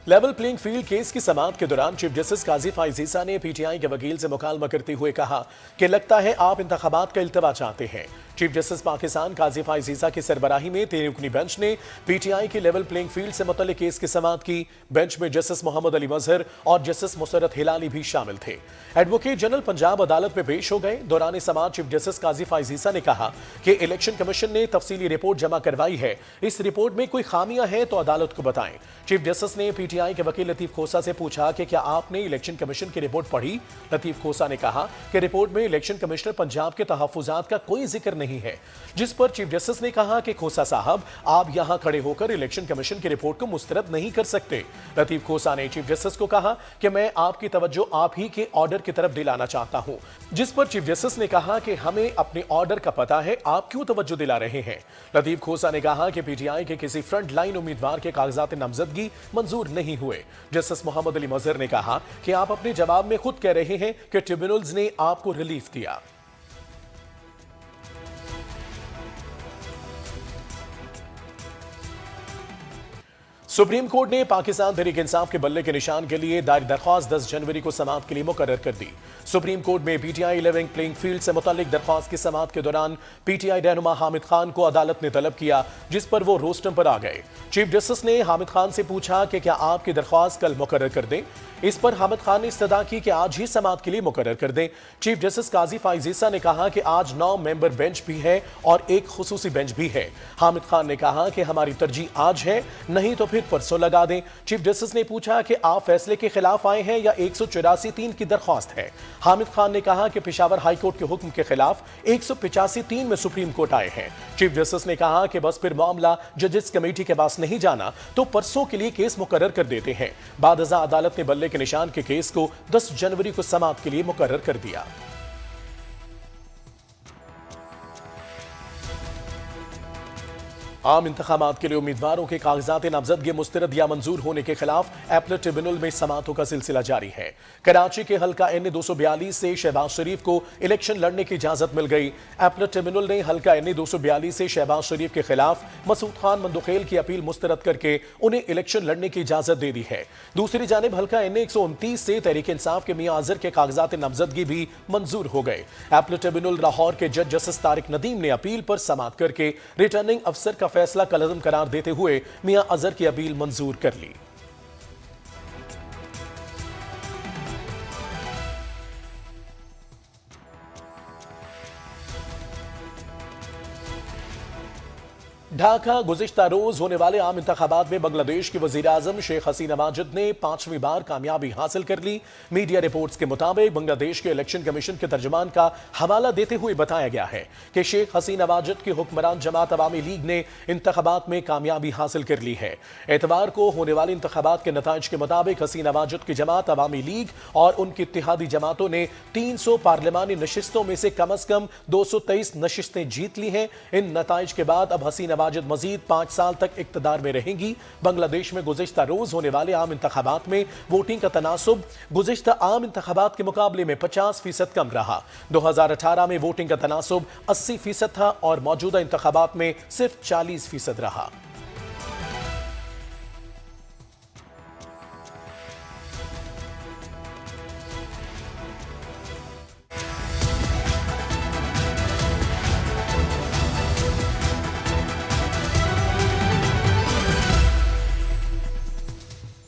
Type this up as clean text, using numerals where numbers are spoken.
Level playing field case की समाअत के दौरान चीफ जस्टिस काजी फाइज ईसा ने पीटीआई के वकील से मुकालमा करते हुए कहा कि लगता है आप इंतखाबात का इल्तवा चाहते हैं। चीफ जस्टिस पाकिस्तान काजी फाइज ईसा की सरबराही में 3 रुकनी बेंच ने पीटीआई की लेवल प्लेइंग फील्ड से मुतल्लिक केस की समाअत की। बेंच में जस्टिस मोहम्मद अली मजहर और जस्टिस मुसर्रत हिलाली भी शामिल थे। एडवोकेट जनरल पंजाब अदालत में पेश हो गए। दौरान समाअत चीफ जस्टिस काजी फाइज ईसा ने कहा कि इलेक्शन कमीशन ने तफसीली रिपोर्ट जमा करवाई है, इस रिपोर्ट में कोई खामियां हैं तो अदालत को बताएं। चीफ जस्टिस ने पीटीआई के वकील लतीफ खोसा से पूछा कि क्या आपने इलेक्शन कमीशन की रिपोर्ट पढ़ी। लतीफ खोसा ने कहा कि रिपोर्ट में इलेक्शन कमिश्नर पंजाब के तहफ्फुजात का कोई जिक्र नहीं है, जिस पर चीफ जस्टिस ने कहा कि खोसा साहब, आप यहां खड़े होकर इलेक्शन कमीशन की रिपोर्ट को मुस्तरद नहीं कर सकते। लतीफ खोसा ने चीफ जस्टिस को कहा कि मैं आपकी तवज्जो आप ही के ऑर्डर की तरफ दिलाना चाहता हूं, जिस पर चीफ जस्टिस ने कहा कि हमें अपने ऑर्डर का पता है, आप क्यों तवज्जो दिला रहे हैं। लतीफ खोसा ने कहा कि पीटीआई के किसी फ्रंट लाइन उम्मीदवार के कागजात नामजदगी मंजूर नहीं हुए। जस्टिस मोहम्मद अली मजहर ने कहा कि आप अपने जवाब में खुद कह रहे हैं कि ट्रिब्यूनल्स ने आपको रिलीफ दिया। सुप्रीम कोर्ट ने पाकिस्तान तहरीक इंसाफ के बल्ले के निशान के लिए दायर दरख्वास्त 10 जनवरी को समाअत के लिए मुकर्रर कर दी। सुप्रीम कोर्ट में पीटीआई लेवल प्लेइंग फील्ड से मुतालिक दरख्वास्त की समाअत के दौरान पीटीआई रहनुमा हामिद खान को अदालत ने तलब किया, जिस पर वो रोस्टम पर आ गए। चीफ जस्टिस ने हामिद खान से पूछा कि क्या आपकी दरख्वास्त कल मुकर्रर कर दें। इस पर हामिद खान ने इस्तदा की कि आज ही समाअत के लिए मुकर्रर कर दें। चीफ जस्टिस काजी फाइज ईसा ने कहा कि आज 9 मेंबर बेंच भी है और एक खुसूसी बेंच भी है। हामिद खान ने कहा कि हमारी तरजीह आज है, नहीं तो फिर परसों लगा दें। चीफ जस्टिस ने पूछा कि आप फैसले के खिलाफ आए हैं या 184(3) की दरख्वास्त है। हामिद खान ने कहा कि पेशावर हाई कोर्ट के हुक्म के खिलाफ 185(3) में सुप्रीम कोर्ट आए हैं। चीफ जस्टिस ने कहा कि बस फिर मामला जजेस कमेटी के पास नहीं जाना तो परसों के लिए केस मुकर्रर कर देते हैं। बाद अज़ा अदालत ने बल्ले के निशान के केस को 10 जनवरी को समाअत के लिए मुकर्रर कर दिया। आम इंतखाबात के लिए उम्मीदवारों के कागजात नामजदगी मुस्तरद या मंजूर होने के खिलाफ एपलेट ट्रिब्यूनल में समाअतों का सिलसिला जारी है। कराची के हल्का NA 242 से शहबाज शरीफ को इलेक्शन लड़ने की इजाजत मिल गई। एपलेट ट्रिब्यूनल ने हल्का NA 242 से शहबाज शरीफ के खिलाफ मसूद खान मंदुखेल की अपील मुस्तरद करके उन्हें इलेक्शन लड़ने की इजाजत दे दी है। दूसरी जानिब हल्का NA 129 से तहरीक इंसाफ के मियां अजहर के कागजात नामजदगी भी मंजूर हो गए। एपलेट ट्रिब्यूनल लाहौर के जज जस्टिस तारिक नदीम ने अपील पर समाअत करके रिटर्निंग अफसर का फैसला कलअदम करार देते हुए मियां अजहर की अपील मंजूर कर ली। ढाका गुज़िश्ता रोज होने वाले आम इंतखाबात में बांग्लादेश की वज़ीर आज़म शेख हसीना वाजिद ने 5वीं बार कामयाबी हासिल कर ली। मीडिया रिपोर्ट्स के मुताबिक बांग्लादेश के इलेक्शन कमीशन के तर्जुमान का हवाला देते हुए बताया गया है कि शेख हसीना वाजिद की हुक्मरान जमात अवामी लीग ने इंतखाबात में कामयाबी हासिल कर ली है। एतवार को होने वाले इंतखाबात के नताइज के मुताबिक हसीना वाजिद की जमात अवामी लीग और उनकी इत्तेहादी जमातों ने 300 पार्लिमानी नशिस्तों में से कम 223 नशिस्तें जीत ली हैं। इन नताइज के बाद अब हसीना वाजिद मजीद 5 साल तक इक्तदार में रहेंगी। बांग्लादेश में गुज़िश्ता रोज होने वाले आम इंतखाबात में वोटिंग का तनासुब गुज़िश्ता आम इंतखाबात के मुकाबले में 50% कम रहा। 2018 में वोटिंग का तनासुब 80% था और मौजूदा इंतखाबात में सिर्फ 40% रहा।